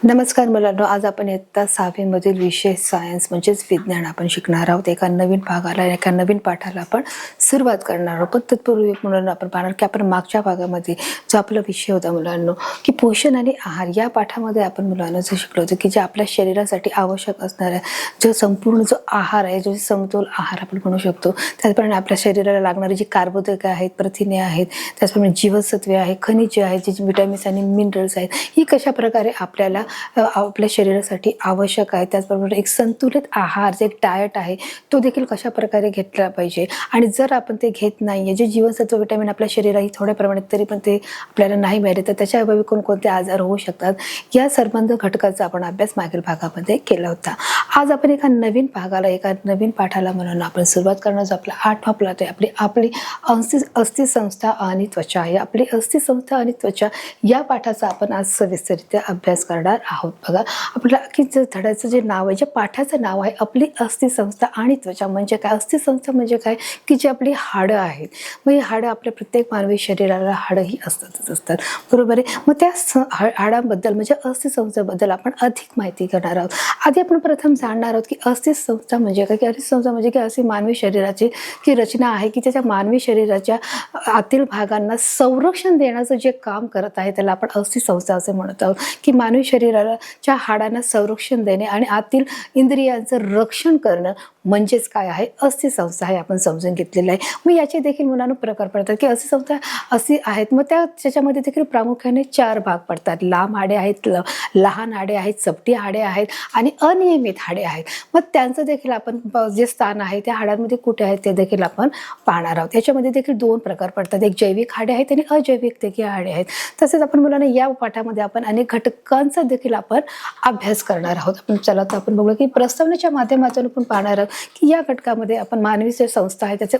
नमस्कार मुलांनो, आज आपण इयत्ता 6वी मधील विषय सायन्स म्हणजेच विज्ञान आपण शिकणार आहोत. एका नवीन भागाला, एका नवीन पाठाला आपण सुरुवात करणार आहोत. पण तत्पूर्वी मुलांना आपण पाहणार की आपण मागच्या भागामध्ये जो आपला विषय होता मुलांनो की पोषण आणि आहार, या पाठामध्ये आपण मुलांना जे शिकलो होतं की जे आपल्या शरीरासाठी आवश्यक असणारा जो संपूर्ण जो आहार आहे, जो समतोल आहार आपण म्हणू शकतो, त्याचप्रमाणे आपल्या शरीराला लागणारी जी कार्बोदके आहेत, प्रथिने आहेत, त्याचप्रमाणे जीवनसत्वे आहे, खनिजे आहेत, जे विटॅमिन्स आणि मिनरल्स आहेत, ही कशा प्रकारे आपल्याला आपल्या शरीरासाठी आवश्यक आहे. त्याचबरोबर एक संतुलित आहार, जे एक डाएट आहे, तो देखील कशा प्रकारे घेतला पाहिजे. आणि जर आपण ते घेत नाहीये, जे जीवनसत्व विटॅमिन आपल्या शरीराला थोड्या प्रमाणात तरी पण ते आपल्याला नाही मिळाले, तर त्याच्या अभावी कोणकोणते आजार होऊ शकतात, या संबंध घटकाचा आपण अभ्यास मागील भागामध्ये केला होता. आज आपण एका नवीन भागाला, एका नवीन पाठाला म्हणून आपण सुरुवात करणार. जो आपला 8वा पाठ आहे, आपली अस्थिसंस्था आणि त्वचा आहे. आपली अस्थिसंस्था आणि त्वचा या पाठाचा आपण आज सविस्तररित्या अभ्यास करणार आहोत. बघा, आपल्या की धड्याचं जे नाव आहे, जे पाठाचं नाव आहे, आपली अस्थिसंस्था आणि त्वचा. म्हणजे काय? अस्थिसंस्था म्हणजे काय? की जी आपली हाडं आहेत. मग ही हाडं आपल्या प्रत्येक मानवी शरीराला हाडंही असतात, बरोबर आहे. मग त्या हाडांबद्दल म्हणजे अस्थिसंस्थेबद्दल आपण अधिक माहिती घेणार आहोत. आधी आपण प्रथम जाणणार आहोत की अस्थिसंस्था म्हणजे काय? की अस्थिसंस्था म्हणजे की अशी मानवी शरीराची की रचना आहे की त्याच्या मानवी शरीराच्या आतील भागांना संरक्षण देण्याचं जे काम करत आहे, त्याला आपण अस्थिसंस्था असे म्हणत आहोत. की मानवी शरीराच्या हाडांना संरक्षण देणे आणि आतील इंद्रियांचं रक्षण करणं म्हणजेच काय आहे? अस्थिसंस्था हे आपण समजून घेतलेलं आहे. मग याचे देखील मुलांना प्रकार पडतात की अस्थिसंस्था अशी आहेत. मग त्याच्यामध्ये देखील प्रामुख्याने 4 भाग पडतात. लांब हाडे आहेत, लहान हाडे आहेत, चपटी हाडे आहेत आणि अनियमित हाडे आहेत. मग त्यांचं देखील आपण जे स्थान आहे त्या हाडांमध्ये कुठे आहेत ते देखील आपण पाहणार आहोत. याच्यामध्ये देखील 2 प्रकार पडतात. एक जैविक हाडे आहेत आणि अजैविक देखील हाडे आहेत. तसेच आपण मुलांना या पाठामध्ये आपण अनेक घटकांचा देखील आपण अभ्यास करणार आहोत. चला तर आपण बघूया की प्रस्तावनेच्या माध्यमातून आपण पाहणार आहोत की या घटकामध्ये आपण मानवी जे संस्था आहे त्याचे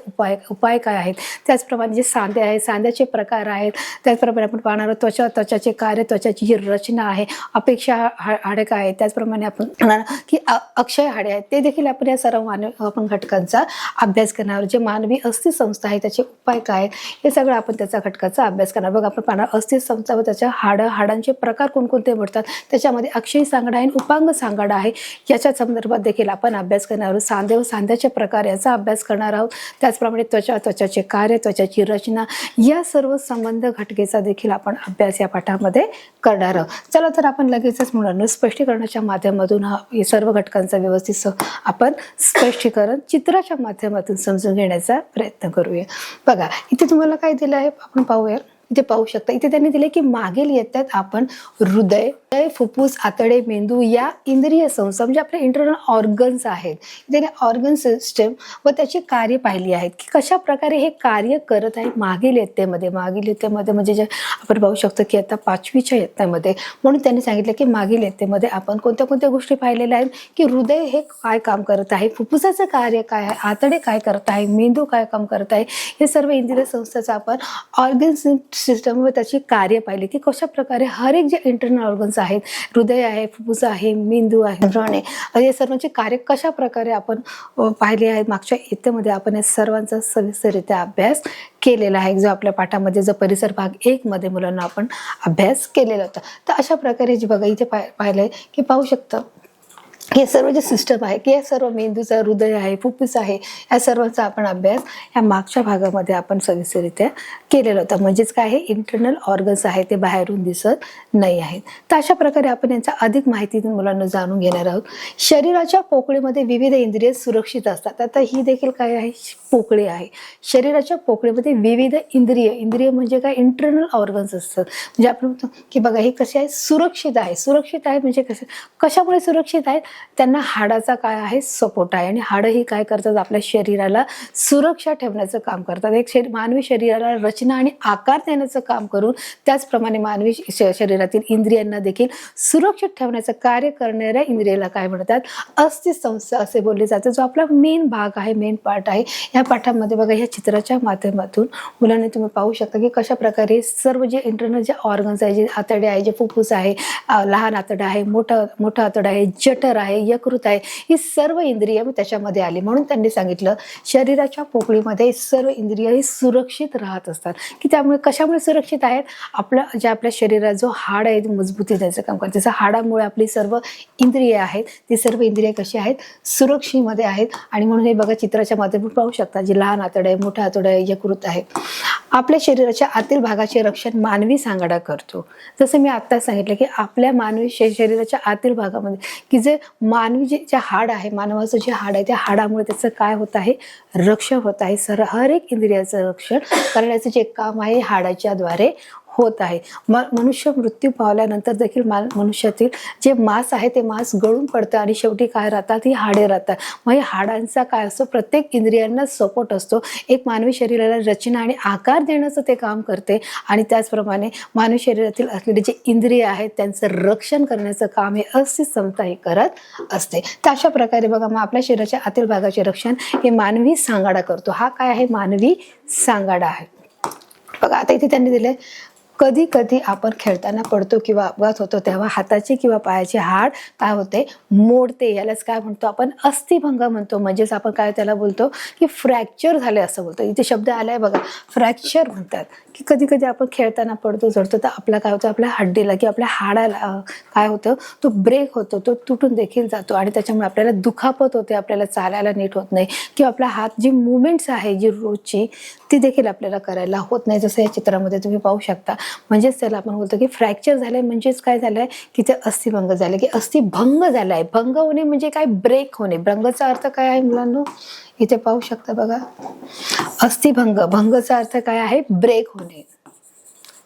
उपाय काय आहेत, त्याचप्रमाणे जे सांधे आहेत, सांध्याचे प्रकार आहेत, त्याचप्रमाणे आपण पाहणार आहोत त्वचाचे कार्य, त्वचाची जी रचना आहे, अपेक्षा हाडे काय आहेत, त्याचप्रमाणे आपण पाहणार की अक्षय हाडे आहेत, ते देखील आपण या सर्व आपण घटकांचा अभ्यास करणार आहोत. जे मानवी अस्थिसंस्था आहे त्याचे उपाय काय आहेत, हे सगळं आपण त्याचा घटकाचा अभ्यास करणार. बघा, आपण पाहणार अस्थिसंस्था व त्याच्या हाडांचे प्रकार कोणकोणते पडतात, त्याच्यामध्ये अक्षय सांगाडा आहे, उपांग सांगाडा आहे, याच्या संदर्भात देखील आपण अभ्यास करणार आहोत. सांधे व सांध्याचे प्रकार याचा अभ्यास करणार आहोत. त्याचप्रमाणे त्वचाचे कार्य, त्वचाची रचना, या सर्व संबंध घटकेचा देखील आपण अभ्यास या पाठामध्ये करणार आहोत. चला तर आपण लगेचच मुलांना स्पष्टीकरणाच्या माध्यमातून हे सर्व घटकांचा व्यवस्थित आपण स्पष्टीकरण चित्राच्या माध्यमातून समजून घेण्याचा प्रयत्न करूया. बघा, इथे तुम्हाला काय दिलं आहे आपण पाहूया. इथे पाहू शकता, इथे त्यांनी दिले की मागील येतात आपण हृदय, फुफ्फुस, आतडे, मेंदू या इंद्रिय संस्था म्हणजे आपले इंटरनल ऑर्गन्स आहेत. त्याने ऑर्गन सिस्टम व त्याची कार्य पाहिली आहेत की कशा प्रकारे हे कार्य करत आहे मागील इयत्तेमध्ये म्हणजे जे आपण पाहू शकतो की आता 5वीच्या इयत्तेमध्ये. म्हणून त्यांनी सांगितलं की मागील इयत्तेमध्ये आपण कोणत्या गोष्टी पाहिलेल्या आहेत की हृदय हे काय काम करत आहे, फुफ्फुसाचं कार्य काय आहे, आतडे काय करत आहे, मेंदू काय काम करत आहे, हे सर्व इंद्रिय संस्थेचा आपण ऑर्गन सिस्टम व त्याची कार्य पाहिली की कशा प्रकारे हर एक जे इंटरनल ऑर्गन्स आहेत, हृदय आहे, फुफ्फुस आहे, मेंदू आहे, हे सर्वांचे कार्य कशा प्रकारे आपण पाहिले आहेत. मागच्या इयत्तेमध्ये आपण या सर्वांचा सविस्तररित्या अभ्यास केलेला आहे, जो आपल्या पाठामध्ये जो परिसर भाग 1 मध्ये मुलांना आपण अभ्यास केलेला होता. तर अशा प्रकारे जे बघा इथे पाहिलंय की पाहू शकता हे सर्व जे सिस्टम आहे की या सर्व मेंदूचा, हृदय आहे, फुफ्फुस आहे, या सर्वांचा आपण अभ्यास या मागच्या भागामध्ये आपण सविस्तररित्या केलेला होता. म्हणजेच काय आहे, इंटरनल ऑर्गन्स आहे ते बाहेरून दिसत नाही आहेत. तर अशा प्रकारे आपण यांचा अधिक माहिती मुलांना जाणून घेणार आहोत. शरीराच्या पोकळीमध्ये विविध इंद्रिय सुरक्षित असतात. आता ही देखील काय आहे, पोकळी आहे. शरीराच्या पोकळीमध्ये विविध इंद्रिय म्हणजे काय, इंटरनल ऑर्गन्स असतात. म्हणजे आपण म्हणतो की बघा हे कसे आहे, सुरक्षित आहे म्हणजे कशामुळे सुरक्षित आहेत, त्यांना हाडाचा काय आहे, सपोर्ट आहे. आणि हाडं ही काय करतात, आपल्या शरीराला सुरक्षा ठेवण्याचं काम करतात. एक मानवी शरीराला रचना आणि आकार देण्याचं काम करून त्याचप्रमाणे मानवी शरीरातील इंद्रियांना देखील सुरक्षित ठेवण्याचं कार्य करणाऱ्या इंद्रियाला काय म्हणतात, अस्थिसंस्था असे बोलले जाते. जो आपला मेन भाग आहे, मेन पार्ट आहे. या पाठामध्ये बघा या चित्राच्या माध्यमातून मुलांनी तुम्ही पाहू शकता की कशा प्रकारे सर्व जे इंटरनल जे ऑर्गन्स आहे, जे आतडे आहे, जे फुफ्फुस आहे, लहान आतडा आहे, मोठं आतडा आहे, जठर आहे, आहे, यकृत आहे, ही सर्व इंद्रिय त्याच्यामध्ये आली. म्हणून त्यांनी सांगितलं शरीराच्या पोकळीमध्ये सर्व इंद्रिय ही सुरक्षित राहत असतात. की त्यामुळे कशामुळे सुरक्षित आहेत? आपल्या शरीरात जो हाड आहे मजबूती द्यायचं काम करते. त्याच्या हाडामुळे आपली सर्व इंद्रिय आहेत ती सर्व इंद्रिय कशी आहेत? सुरक्षेमध्ये आहेत. आणि म्हणून हे बघा चित्राच्या माध्यमातून पाहू शकता, जे लहान आतडे आहे, मोठा आतडे आहे, यकृत आहे. आपल्या शरीराच्या आतील भागाचे रक्षण मानवी सांगाडा करतो. जसं मी आता सांगितलं की आपल्या मानवी शरीराच्या आतील भागामध्ये की जे मानवी जे हाड आहे, मानवाचं जे हाड आहे, त्या हाडामुळे त्याचं काय होत आहे? रक्षण होत आहे. हर एक इंद्रियाचं रक्षण करण्याचं जे काम आहे हाडाच्या द्वारे होत आहे. मनुष्य मृत्यू पावल्यानंतर देखील मनुष्यातील जे मांस आहे ते मांस गळून पडतं आणि शेवटी काय राहतात? ही हाडे राहतात. मग हे हाडांचा काय असतो? प्रत्येक इंद्रियांना सपोर्ट असतो. एक मानवी शरीराला रचना आणि आकार देण्याचं ते काम करते. आणि त्याचप्रमाणे मानवी शरीरातील असलेले जे इंद्रिय आहेत त्यांचं रक्षण करण्याचं काम हे अस्थि संस्था हे करत असते. तर अशा प्रकारे बघा, मग आपल्या शरीराच्या आतील भागाचे रक्षण हे मानवी सांगाडा करतो. हा काय आहे? मानवी सांगाडा आहे. बघा आता इथे त्यांनी दिले, कधी कधी आपण खेळताना पडतो किंवा अपघात होतो तेव्हा हाताचे किंवा पायाचे हाड काय होते? मोडते. यालाच काय म्हणतो आपण? अस्थिभंग म्हणतो. म्हणजेच आपण काय त्याला बोलतो की फ्रॅक्चर झाले असं बोलतो. इथे शब्द आलाय बघा, फ्रॅक्चर म्हणतात. की कधी कधी आपण खेळताना पडतो, झडतो, तर आपला काय होतं? आपल्या हड्डीला किंवा आपल्या हाडाला काय होतं? तो ब्रेक होतो, तो तुटून देखील जातो आणि त्याच्यामुळे आपल्याला दुखापत होते, आपल्याला चालायला नीट होत नाही किंवा आपला हात जी मुवमेंट्स आहे जी रोजची ती देखील आपल्याला करायला होत नाही. जसं या चित्रामध्ये तुम्ही पाहू शकता. म्हणजेच त्याला आपण बोलतो की फ्रॅक्चर झालंय. म्हणजेच काय झालंय की ते अस्थिभंग झाले, की अस्थिभंग झालाय. भंग होणे म्हणजे काय? ब्रेक होणे. भंगचा अर्थ काय आहे मुलांनो? इथे पाहू शकता बघा, अस्थिभंग, भंगचा अर्थ काय आहे? ब्रेक होणे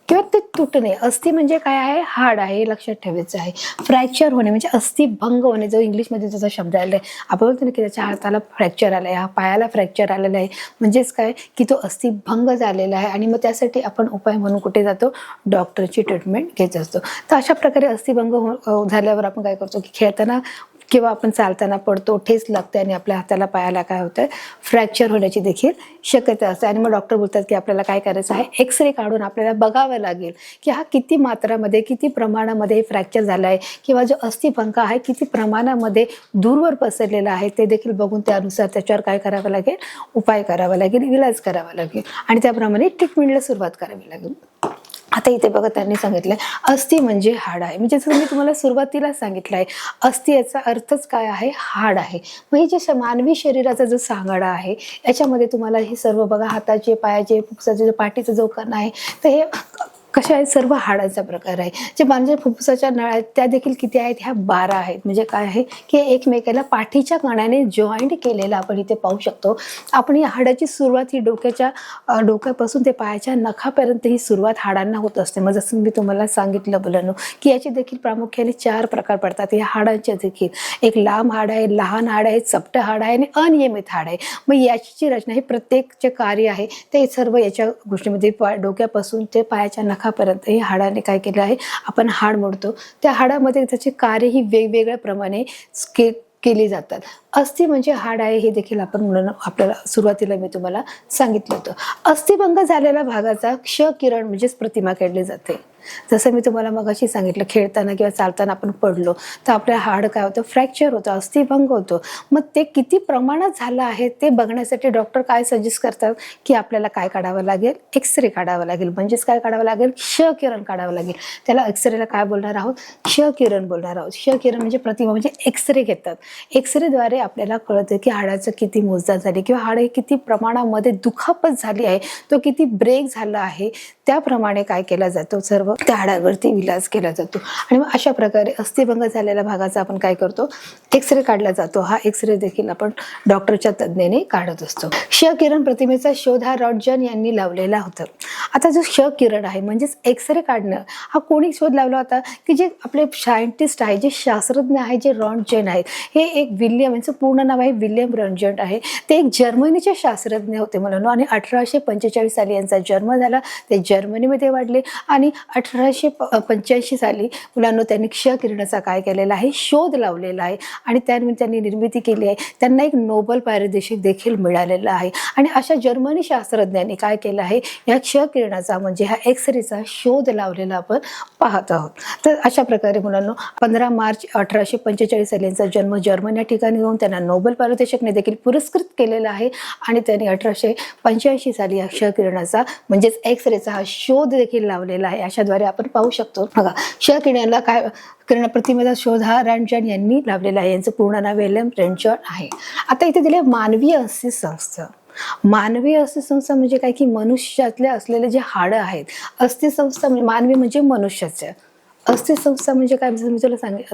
किंवा ते तुटणे. अस्थि म्हणजे काय आहे? हाड आहे, हे लक्षात ठेवायचं आहे. फ्रॅक्चर होणे म्हणजे अस्थिभंग होणे. जो इंग्लिशमध्ये त्याचा शब्द आलाय, आपण बोलतो ना की त्याच्या हाताला फ्रॅक्चर आलाय, हा पायाला फ्रॅक्चर आलेला आहे. म्हणजेच काय की तो अस्थिभंग झालेला आहे. आणि मग त्यासाठी आपण उपाय म्हणून कुठे जातो? डॉक्टरची ट्रीटमेंट घेत असतो. तर अशा प्रकारे अस्थिभंग झाल्यावर आपण काय करतो की खेळताना किंवा आपण चालताना पडतो, ठेच लागते आणि आपल्या हाताला पायाला काय होतं? फ्रॅक्चर होण्याची देखील शक्यता असते. आणि मग डॉक्टर बोलतात की आपल्याला काय करायचं आहे? एक्सरे काढून आपल्याला बघावं लागेल की हा किती मात्रामध्ये, किती प्रमाणामध्ये फ्रॅक्चर झाला आहे किंवा जो अस्थिभंग आहे किती प्रमाणामध्ये दूरवर पसरलेला आहे ते देखील बघून त्यानुसार त्याच्यावर काय करावं लागेल? उपाय करावा लागेल, इलाज करावा लागेल आणि त्याप्रमाणे ट्रीटमेंटला सुरुवात करावी लागेल. आता इथे बघा त्यांनी सांगितलंय अस्थि म्हणजे हाड आहे. म्हणजे जसं मी तुम्हाला सुरुवातीला सांगितलं आहे, अस्थि याचा अर्थच काय आहे? हाड आहे. मग हे जे मानवी शरीराचा जो सांगाडा आहे याच्यामध्ये तुम्हाला हे सर्व बघा, हाताचे, पायाचे, फुफ्फुसाचे, पाठीचं जो कण आहे तर हे कशा आहेत? सर्व हाडाचा प्रकार आहे. जे मानवी फुफ्फुसाच्या नळ्या आहेत त्या देखील किती आहेत? ह्या 12 आहेत. म्हणजे काय आहे की एकमेकाला पाठीच्या कणाने जॉईंट केलेला आपण इथे पाहू शकतो. आपण या हाडाची सुरुवात ही डोक्यापासून ते पायाच्या नखापर्यंत ही सुरुवात हाडांना होत असते. मग जसं मी तुम्हाला सांगितलं मुलांनो की याचे देखील प्रामुख्याने 4 प्रकार पडतात. या हाडांचे देखील एक लांब हाड आहे, लहान हाड आहे, चपटं हाड आहे आणि अनियमित हाड आहे. मग याची जी रचना, हे प्रत्येक जे कार्य आहे ते सर्व याच्या गोष्टीमध्ये डोक्यापासून ते पायाच्या नखापर्यंत हे हाडाने काय केलं आहे? आपण हाड मोडतो. त्या हाडामध्ये त्याचे कार्य ही वेगवेगळ्या प्रमाणे केली जातात. अस्थि म्हणजे हाड आहे हे देखील आपण मुलांना आपल्याला सुरुवातीला मी तुम्हाला सांगितलं होतं. अस्थिभंग झालेल्या भागाचा क्ष किरण म्हणजेच प्रतिमा काढली जाते. जसं मी तुम्हाला मगाशी सांगितलं, खेळताना किंवा चालताना आपण पडलो तर आपल्या हाड काय होतं? फ्रॅक्चर होतं, अस्थिभंग होतो. मग ते किती प्रमाणात झालं आहे ते बघण्यासाठी डॉक्टर काय सजेस्ट करतात की आपल्याला काय काढावं लागेल? एक्सरे काढावं लागेल. म्हणजेच काय काढावं लागेल? क्ष किरण काढावं लागेल. त्याला एक्सरेला काय बोलणार आहोत? क्ष किरण बोलणार आहोत. क्ष किरण म्हणजे प्रतिमा, म्हणजे एक्सरे घेतात. एक्सरेद्वारे आपल्याला कळतं की हाडाचं किती मोजदाद झाली किंवा हाड किती प्रमाणामध्ये दुखापत झाली आहे, तो किती ब्रेक झाला आहे, त्याप्रमाणे काय केला जातो? सर्व त्या हाडावरती इलाज केला जातो. आणि मग अशा प्रकारे अस्थिभंग झालेल्या भागाचा आपण काय करतो? एक्सरे काढला जातो. हा एक्सरे देखील आपण डॉक्टरच्या तज्ञाने काढत असतो. क्ष किरण प्रतिमेचा शोध हा रॉन्टजन यांनी लावलेला होता. आता जो क्ष किरण आहे म्हणजेच एक्सरे काढणं, हा कोणी शोध लावला होता? की जे आपले सायंटिस्ट आहे, जे शास्त्रज्ञ आहे, जे रॉन्टजन आहेत, हे एक विल्यम, यांचं पूर्ण नाव आहे विल्यम रॉन्टजन आहे. ते एक जर्मनीचे शास्त्रज्ञ होते मुलांनो. आणि 1845 साली यांचा जन्म झाला. ते जर्मनीमध्ये वाढले आणि 1885 साली मुलांना त्यांनी क्ष किरणाचा काय केलेला आहे, शोध लावलेला आहे आणि त्यानिमित्त त्यांनी निर्मिती केली आहे. त्यांना एक नोबेल पारितोषिक देखील मिळालेलं आहे. आणि अशा जर्मनी शास्त्रज्ञांनी काय केलं आहे, या क्ष किरणाचा म्हणजे हा एक्सरेचा शोध लावलेला आपण पाहत आहोत. तर अशा प्रकारे मुलांना 15 मार्च 1845 साली यांचा जन्म जर्मनी या ठिकाणी होऊन त्यांना नोबेल पारितोषिकने देखील पुरस्कृत केलेला आहे. आणि त्यांनी 1885 साली या क्ष किरणाचा म्हणजेच एक्सरेचा हा शोध देखील लावलेला आहे. अशाद्वारे आपण पाहू शकतो. बघा, क्ष किरणाला काय किरण प्रतिमेचा शोध हा रॅन्टजन यांनी लावलेला आहे. यांचं पूर्ण नाव विल्यम रॅन्टजन आहे. आता इथे दिले मानवीय अस्थिक संस्था. मानवीय अस्थिक संस्था म्हणजे काय की मनुष्यातले असलेले जे हाडं आहेत. अस्थिक संस्था म्हणजे मानवी म्हणजे मनुष्याचे. अस्थिक संस्था म्हणजे काय, मी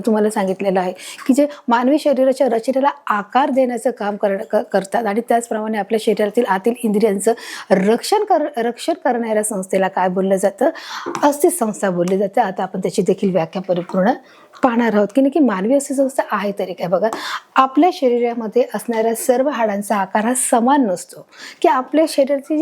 तुम्हाला सांगितलेलं आहे की जे मानवी शरीराच्या रचनेला आकार देण्याचं काम करतात आणि त्याचप्रमाणे आपल्या शरीरातील आतील इंद्रियांचं रक्षण करणाऱ्या संस्थेला काय बोललं जातं, अस्थिक संस्था बोलली जाते. आता आपण त्याची देखील व्याख्या परिपूर्ण पाहणार आहोत की नक्की मानवी अस्थिक संस्था आहे तरी काय. बघा, आपल्या शरीरामध्ये असणाऱ्या सर्व हाडांचा आकार हा समान नसतो. की आपल्या शरीराची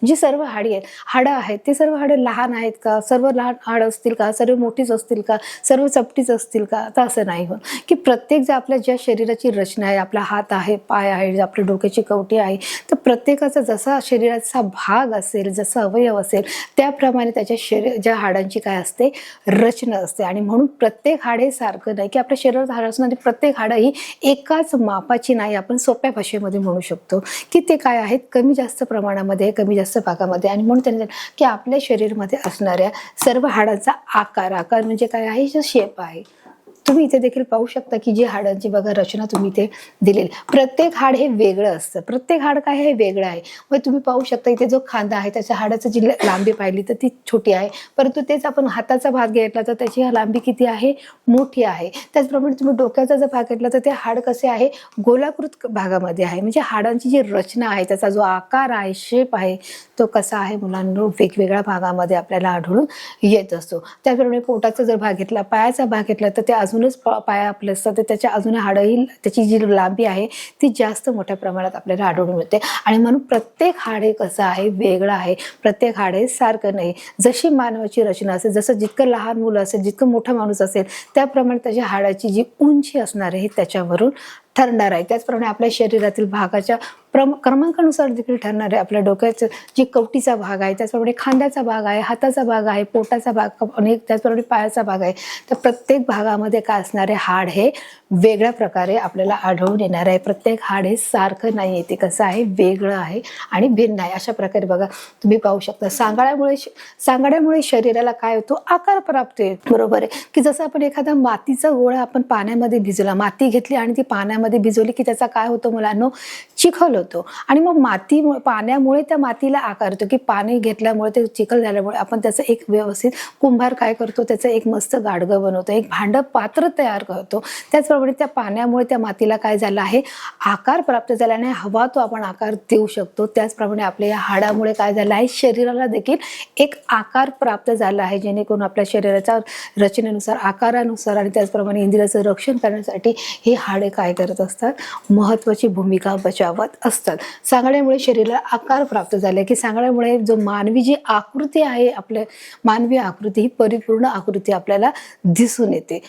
जी सर्व हाडं आहेत ती सर्व हाडं लहान आहेत का, सर्व लहान हाडं असतील का, सर्व मोठीच असतील का, सर्व चपटीच असतील का, तर असं नाही होत. की प्रत्येक जे आपल्या ज्या शरीराची रचना आहे, आपला हात आहे, पाय आहे, आपल्या डोक्याची कवटी आहे, तर प्रत्येकाचा जसा शरीराचा भाग असेल, जसा अवयव असेल त्याप्रमाणे त्याच्या ज्या हाडांची काय असते, रचना असते. आणि म्हणून प्रत्येक हाड हे सारखं नाही की आपल्या शरीरात हाड असणारी प्रत्येक हाडं ही एकाच मापाची नाही. आपण सोप्या भाषेमध्ये म्हणू शकतो की ते काय आहेत, कमी जास्त प्रमाणामध्ये, कमी जास्त भागामध्ये. आणि म्हणून त्यांनी की आपल्या शरीरामध्ये असणाऱ्या सर्व हाडांचा आकार म्हणजे काय आहे, जो शेप आहे. तुम्ही इथे देखील पाहू शकता की जी हाडांची बघा रचना तुम्ही इथे दिलेली. प्रत्येक हाड हे वेगळं असतं. प्रत्येक हाड काय हे वेगळं आहे. मग तुम्ही पाहू शकता इथे जो खांदा आहे त्याच्या हाडाची जी लांबी पाहिली तर ती छोटी आहे, परंतु तेच आपण हाताचा भाग घेतला तर त्याची लांबी किती आहे, मोठी आहे. त्याचप्रमाणे तुम्ही डोक्याचा जर भाग घेतला तर ते हाड कसे आहे, गोलाकृत भागामध्ये आहे. म्हणजे हाडांची जी रचना आहे, त्याचा जो आकार आहे, शेप आहे, तो कसा आहे मुलांनो, वेगवेगळ्या भागामध्ये आपल्याला आढळून येत असतो. त्याचप्रमाणे पोटाचा जर भाग घेतला, पायाचा भाग घेतला तर ते अजूनच पाया आपलं असतं, तर त्याच्या अजून हाडही त्याची जी लांबी आहे ती जास्त मोठ्या प्रमाणात आपल्याला आढळून येते. आणि म्हणून प्रत्येक हाड हे कसं आहे, वेगळं आहे. प्रत्येक हाड हे सारखं नाही. जशी मानवाची रचना असेल, जसं जितकं लहान मुलं असेल, जितकं मोठा माणूस असेल, त्याप्रमाणे त्याच्या हाडाची जी उंची असणार आहे त्याच्यावरून ठरणार आहे. त्याचप्रमाणे आपल्या शरीरातील भागाच्या क्रमांकानुसार देखील ठरणार आहे. आपल्या डोक्याचं जी कवटीचा भाग आहे, त्याचप्रमाणे खांद्याचा भाग आहे, हाताचा भाग आहे, पोटाचा भाग आणि त्याचप्रमाणे पायाचा भाग आहे. तर प्रत्येक भागामध्ये काय असणारे हाड हे वेगळ्या प्रकारे आपल्याला आढळून येणार आहे. प्रत्येक हाड हे सारखं नाही आहे, ते कसं आहे, वेगळं आहे आणि भिन्न आहे. अशा प्रकारे बघा तुम्ही पाहू शकता. सांगाड्यामुळे शरीराला काय होतो, आकार प्राप्त होतो. बरोबर आहे की जसं आपण एखादा मातीचा गोळा आपण पाण्यामध्ये भिजवला, माती घेतली आणि ती पाण्यामध्ये भिजवली की त्याचा काय होतो मुलांनो, चिखल होतो. आणि मग पाण्यामुळे त्या मातीला आकार होतो की पाणी घेतल्यामुळे ते चिखल झाल्यामुळे आपण त्याचं एक व्यवस्थित कुंभार काय करतो, त्याचं एक मस्त गाडगं बनवतो, एक भांड पात्र तयार करतो. त्याचप्रमाणे त्या पाण्यामुळे त्या मातीला काय झालं आहे, आकार प्राप्त झाला आणि हवा तो आपण आकार देऊ शकतो. त्याचप्रमाणे आपल्या या हाडामुळे काय झालं आहे, शरीराला देखील एक आकार प्राप्त झाला आहे, जेणेकरून आपल्या शरीराच्या रचनेनुसार, आकारानुसार आणि त्याचप्रमाणे इंद्रियाचं रक्षण करण्यासाठी हे हाडे काय करत असतात, महत्त्वाची भूमिका बजावत असतात. सांगाड्यामुळे शरीराला आकार प्राप्त झाले की सांगाड्यामुळे जो मानवी जी आकृती आहे, आपल्या मानवी आकृती ही परिपूर्ण आकृती आपल्याला दिसून येते.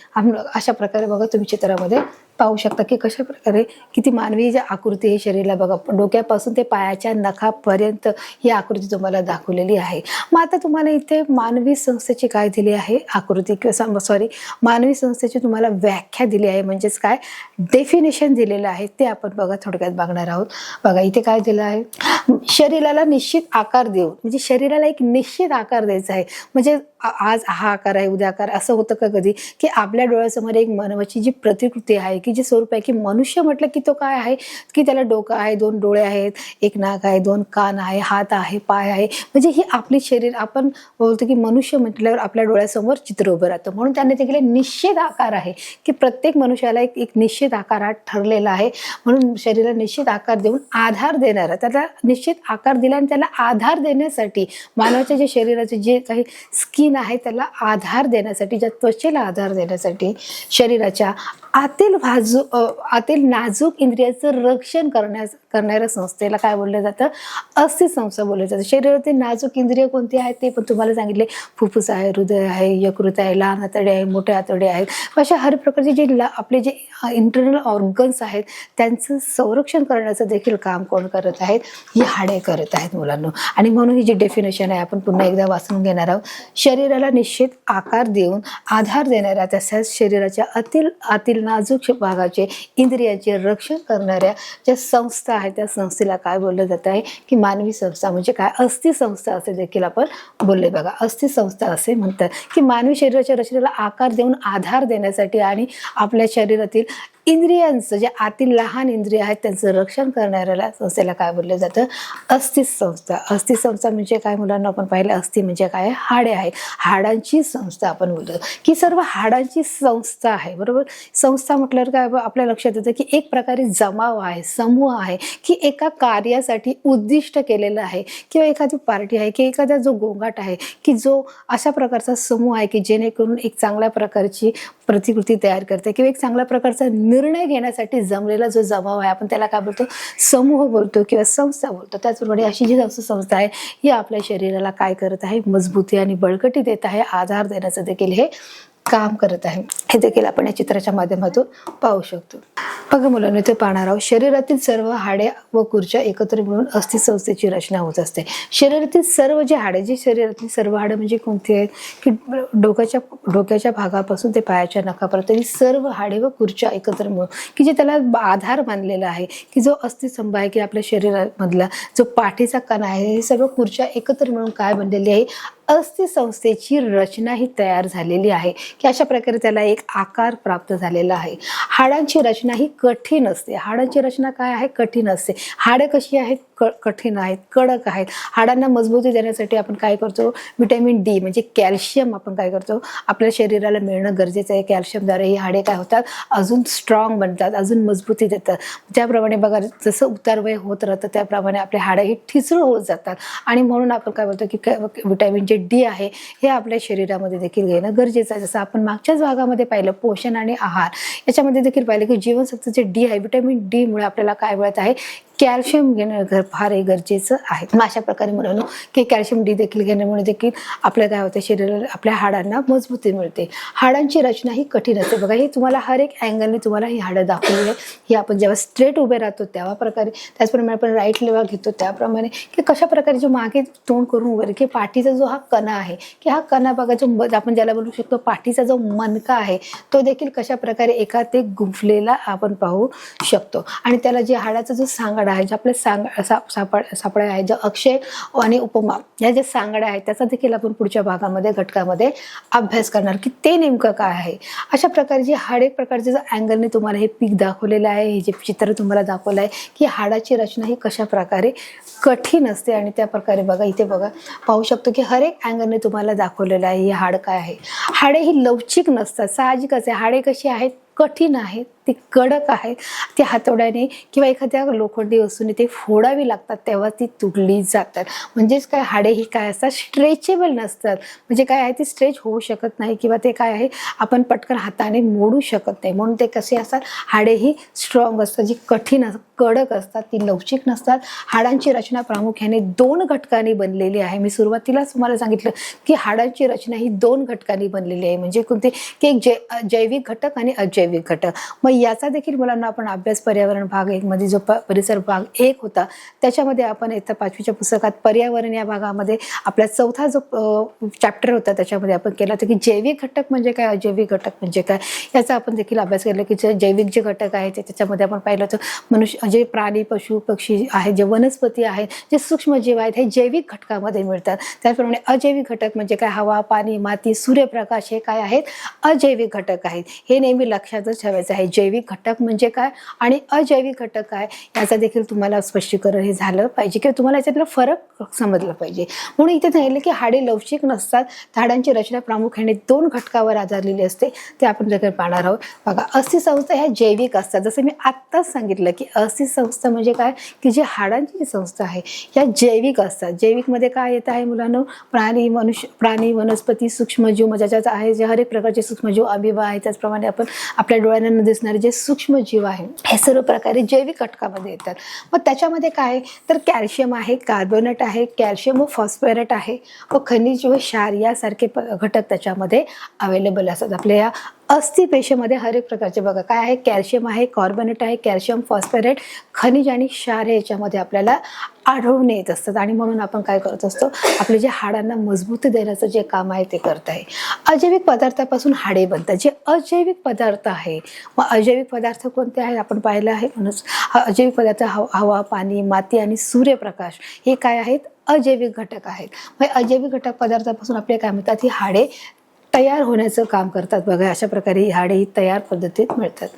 अशा प्रकारे बघा तुम्ही चित्रामध्ये पाहू शकता की कशा प्रकारे किती मानवी जी आकृती आहे शरीराला बघा, डोक्यापासून ते पायाच्या नखापर्यंत ही आकृती तुम्हाला दाखवलेली आहे. मग आता तुम्हाला इथे मानवी संस्थेची काय दिली आहे आकृती, किंवा मानवी संस्थेची तुम्हाला व्याख्या दिली आहे, म्हणजेच काय डेफिनेशन दिलेलं आहे ते आपण बघा थोडक्यात बघणार आहोत. बघा इथे काय दिलं आहे, शरीराला निश्चित आकार देऊन, म्हणजे शरीराला एक निश्चित आकार द्यायचा आहे. म्हणजे आज हा आकार आहे, उद्या आकार, असं होतं का कधी की आपल्या डोळ्यासमोर एक मानवाची जी प्रतिकृती आहे की जी स्वरूप आहे, की मनुष्य म्हटलं की तो काय आहे की त्याला डोकं आहे, 2 डोळे आहेत, एक नाक आहे, 2 कान आहे, हात आहे, पाय आहे. म्हणजे ही आपली शरीर, आपण बोलतो की मनुष्य म्हटल्यावर आपल्या डोळ्यासमोर चित्र उभं राहतं. म्हणून त्यांनी ते केले निश्चित आकार आहे की प्रत्येक मनुष्याला एक निश्चित आकार ठरलेला आहे. म्हणून शरीराला निश्चित आकार देऊन आधार देणारा, त्याला निश्चित आकार दिला आणि त्याला आधार देण्यासाठी मानवाच्या जे शरीराचे जे काही स्किन आहे त्याला आधार देण्यासाठी, ज्या त्वचेला आधार देण्यासाठी शरीराच्या आतील भाग आतील नाजूक इंद्रियाचं रक्षण करणाऱ्या संस्थेला काय बोललं जातं? अस्थि संस्था बोललं जातं. शरीरातील नाजूक इंद्रिय कोणती आहेत ते पण तुम्हाला सांगितले. फुफ्फुस आहे, हृदय आहे, यकृत आहे, लहान आतडे आहे, मोठे आतडे आहेत. अशा हर प्रकारचे जे आपले जे इंटरनल ऑर्गन्स आहेत त्यांचं संरक्षण करण्याचं देखील काम कोण करत आहेत? ही हाडे करत आहेत मुलांना. आणि म्हणून ही जी डेफिनेशन आहे आपण पुन्हा एकदा वाचून घेणार आहोत. शरीराला निश्चित आकार देऊन आधार देणाऱ्या तसेच शरीराच्या आतील नाजूक भागाचे इंद्रियाचे रक्षण करणाऱ्या ज्या संस्था आहेत त्या संस्थेला काय बोललं जात आहे? की मानवी संस्था म्हणजे काय? अस्थि संस्था असे देखील आपण बोलले बघा. अस्थि संस्था असे म्हणतात की मानवी शरीराच्या रचनेला आकार देऊन आधार देण्यासाठी आणि आपल्या शरीरातील इंद्रियांचं जे आतील लहान इंद्रिय आहेत त्यांचं रक्षण करणाऱ्याला संस्थेला काय बोललं जातं? अस्थि संस्था. अस्थि संस्था म्हणजे काय मुलांना आपण पाहिलं? अस्थि म्हणजे काय? हाडे आहे. हाडांची संस्था आपण बोलतो की सर्व हाडांची संस्था आहे. बरोबर. संस्था म्हटल्यावर काय आपल्या लक्षात येतं की एक प्रकारे जमाव आहे, समूह आहे की एका कार्यासाठी उद्दिष्ट केलेलं आहे किंवा एखादी पार्टी आहे की एखादा जो गोंगाट आहे की जो अशा प्रकारचा समूह आहे की जेणेकरून एक चांगल्या प्रकारची प्रतिकृती तयार करते किंवा एक चांगल्या प्रकारचा निर्णय घेण्यासाठी जमलेला जो जमाव आहे आपण त्याला काय बोलतो? समूह बोलतो किंवा संस्था बोलतो. त्याचप्रमाणे अशी जी संस्था आहे ही आपल्या शरीराला काय करत आहे? मजबूती आणि बळकटी देत आहे, आधार देण्याचं देखील हे काम करत आहे. हे देखील आपण या चित्राच्या माध्यमातून पाहू शकतो. बघा मुलांना ते पाहणार आहोत. शरीरातील सर्व हाडे व खुर्च्या एकत्र मिळून अस्थि संस्थेची रचना होत असते. शरीरातील सर्व जे हाडे, जे शरीरातील सर्व हाडे म्हणजे कोणती आहेत? की डोक्याच्या भागापासून ते पायाच्या नखापर्यंत ही सर्व हाडे व खुर्च्या एकत्र मिळून की जे त्याला आधार मानलेला आहे की जो अस्थिस्तंभ आहे की आपल्या शरीरामधला जो पाठीचा कणा आहे हे सर्व खुर्च्या एकत्र मिळून काय बनलेली आहे? अस्थि संस्थेची रचना ही तयार झालेली आहे की अशा प्रकारे त्याला एक आकार प्राप्त झालेला आहे. हाडांची रचना ही कठीण असते. हाडांची रचना काय आहे? कठीण असते. हाडे कशी आहेत? कठीण आहेत, कडक आहेत. हाडांना मजबूती देण्यासाठी आपण काय करतो? व्हिटॅमिन डी म्हणजे कॅल्शियम आपण काय करतो? आपल्या शरीराला मिळणं गरजेचं आहे. कॅल्शियमद्वारे ही हाडे काय होतात? अजून स्ट्रॉंग बनतात, अजून मजबूती देतात. त्याप्रमाणे बघा जसं उतारवय होत राहतं त्याप्रमाणे आपले हाडं ही ठिसूळ होत जातात आणि म्हणून आपण काय बोलतो की व्हिटॅमिन जे डी आहे हे आपल्या शरीरामध्ये देखील घेणं गरजेचं आहे. जसं आपण मागच्याच भागामध्ये पाहिलं पोषण आणि आहार याच्यामध्ये देखील पाहिलं की जीवनसत्वाचे डी आहे, व्हिटॅमिन डी मुळे आपल्याला काय मिळत आहे? कॅल्शियम घेणं फार गरजेचं आहे. मग अशा प्रकारे म्हणून की कॅल्शियम डी देखील घेण्यामुळे देखील आपल्या काय होतं? शरीराला आपल्या हाडांना मजबूती मिळते. हाडांची रचना ही कठीण असते. बघा हे तुम्हाला हर एक अँगलने तुम्हाला ही हाडं दाखवली आहे. ही आपण जेव्हा स्ट्रेट उभे राहतो तेव्हा प्रकारे, त्याचप्रमाणे आपण राईट लेवा घेतो त्याप्रमाणे की कशा प्रकारे जो मागे तोंड करून उभे की पाठीचा जो हा कणा आहे की हा कणा बघा जो आपण ज्याला बोलू शकतो पाठीचा जो मनका आहे तो देखील कशा प्रकारे एका ते गुंफलेला आपण पाहू शकतो. आणि त्याला जे हाडाचा जो सांगाडा आहे, जे आपले सापळ्या आहेत, जो अक्षय आणि उपमा या ज्या सांगड्या आहेत त्याचा देखील आपण पुढच्या भागामध्ये घटकामध्ये अभ्यास करणार की ते नेमकं काय आहे. अशा प्रकारे जे हर एक प्रकारचे जो अँगलने तुम्हाला हे पीक दाखवलेलं आहे, हे जे चित्र तुम्हाला दाखवलं आहे की हाडाची रचना ही कशा प्रकारे कठीण असते आणि त्या प्रकारे बघा इथे बघा पाहू शकतो की हर एक अँगलने तुम्हाला दाखवलेलं आहे. हे हाड काय आहे? हाडे ही लवचिक नसतात, साहजिकच आहे. हाडे कशी आहेत? कठीण आहेत, ती कडक आहेत. ती हातोड्याने किंवा एखाद्या लोखंडी वस्तूने ते फोडावी लागतात तेव्हा ती तुटली जातात. म्हणजेच काय हाडे ही काय असतात? स्ट्रेचेबल नसतात. म्हणजे काय आहे? ती स्ट्रेच होऊ शकत नाही किंवा ते काय आहे आपण पटकन हाताने मोडू शकत नाही. म्हणून ते कसे असतात? हाडे ही स्ट्रॉंग असतात, जी कठीण कडक असतात, ती लवचिक नसतात. हाडांची रचना प्रामुख्याने 2 घटकांनी बनलेली आहे. मी सुरुवातीलाच तुम्हाला सांगितलं की हाडांची रचना ही 2 घटकांनी बनलेली आहे. म्हणजे कोणते? की एक जैविक घटक आणि अजैविक घटक. मग याचा देखील मुलांना आपण अभ्यास पर्यावरण भाग 1 मध्ये जो परिसर भाग 1 होता त्याच्यामध्ये आपण इयत्ता 5वीच्या पुस्तकात पर्यावरण या भागामध्ये आपला चौथा जो चॅप्टर होता त्याच्यामध्ये आपण केला होता की जैविक घटक म्हणजे काय, अजैविक घटक म्हणजे काय याचा आपण देखील अभ्यास केला. की जे जैविक जे घटक आहेत त्याच्यामध्ये आपण पाहिलं होतं मनुष्य जे प्राणी पशु पक्षी आहेत, जे वनस्पती आहेत, जे सूक्ष्मजीव आहेत हे जैविक घटकामध्ये मिळतात. त्याचप्रमाणे अजैविक घटक म्हणजे काय? हवा, पाणी, माती, सूर्यप्रकाश हे काय आहेत? अजैविक घटक आहेत. हे नेहमी लक्षातच ठेवायचं आहे. जैविक घटक म्हणजे काय आणि अजैविक घटक काय याचा देखील तुम्हाला स्पष्टीकरण हे झालं पाहिजे किंवा तुम्हाला याच्यातला फरक समजला पाहिजे. म्हणून इथे सांगितलं की हाडे लवचिक नसतात. हाडांची रचना प्रामुख्याने 2 घटकावर आधारलेली असते. ते आपण जर पाहणार आहोत. बघा अस्थि संस्था ह्या जैविक असतात. जसं मी आत्ताच सांगितलं की अस्थि संस्था म्हणजे काय? की जे हाडांची संस्था आहे या जैविक असतात. जैविकमध्ये काय येत आहे मुलांनो? प्राणी, वनस्पती, सूक्ष्मजीव ज्याच्यात आहे जे हर एक प्रकारचे सूक्ष्मजीव, अमिबा आहे. त्याचप्रमाणे आपण आपल्या डोळ्यांना दिसणारे असणारे जे सूक्ष्म जीव आहे हे सर्व प्रकारे जैविक घटकामध्ये येतात. मग त्याच्यामध्ये काय आहे तर कॅल्शियम आहे, कार्बोनेट आहे, कॅल्शियम व फॉस्फरस आहे व खनिज व क्षार यासारखे घटक त्याच्यामध्ये अवेलेबल असतात. आपल्या या अस्थिपेशीमध्ये हर एक प्रकारचे बघा काय आहे, कॅल्शियम आहे, कार्बोनेट आहे, कॅल्शियम, फॉस्फरस, खनिज आणि क्षार हे याच्यामध्ये आपल्याला आढळून येत असतात. आणि म्हणून आपण काय करत असतो, आपले जे हाडांना मजबूती देण्याचं जे काम आहे ते करत आहे. अजैविक पदार्थापासून हाडे बनतात. जे अजैविक पदार्थ आहे, मग अजैविक पदार्थ कोणते आहेत आपण पाहिलं आहे. म्हणून अजैविक पदार्थ हवा, पाणी, माती आणि सूर्यप्रकाश हे काय आहेत, अजैविक घटक आहेत. मग अजैविक घटक पदार्थापासून आपले काय म्हणतात, ही हाडे तयार होण्याचं काम करतात. बघा अशा प्रकारे ही हाडे ही तयार पद्धतीत मिळतात.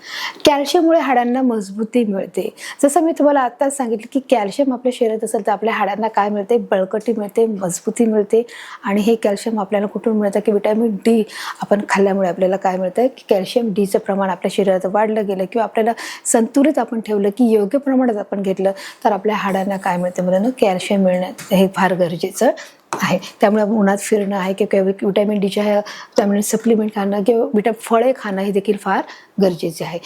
कॅल्शियममुळे हाडांना मजबूती मिळते. जसं मी तुम्हाला आत्ताच सांगितलं की कॅल्शियम आपल्या शरीरात असेल तर आपल्या हाडांना काय मिळते, बळकटी मिळते, मजबूती मिळते. आणि हे कॅल्शियम आपल्याला कुठून मिळतं की विटॅमिन डी आपण खाल्ल्यामुळे आपल्याला काय मिळतं की कॅल्शियम डीचं प्रमाण आपल्या शरीरात वाढलं गेलं किंवा आपल्याला संतुलित आपण ठेवलं की योग्य प्रमाणात आपण घेतलं तर आपल्या हाडांना काय मिळते मुलांना, कॅल्शियम मिळणं हे फार गरजेचं आहे. त्यामुळे उन्हात फिरणं आहे किंवा विटॅमिन डीच्या त्यामुळे सप्लिमेंट खाणं किंवा फळे खाणं हे देखील फार गरजेचे आहे.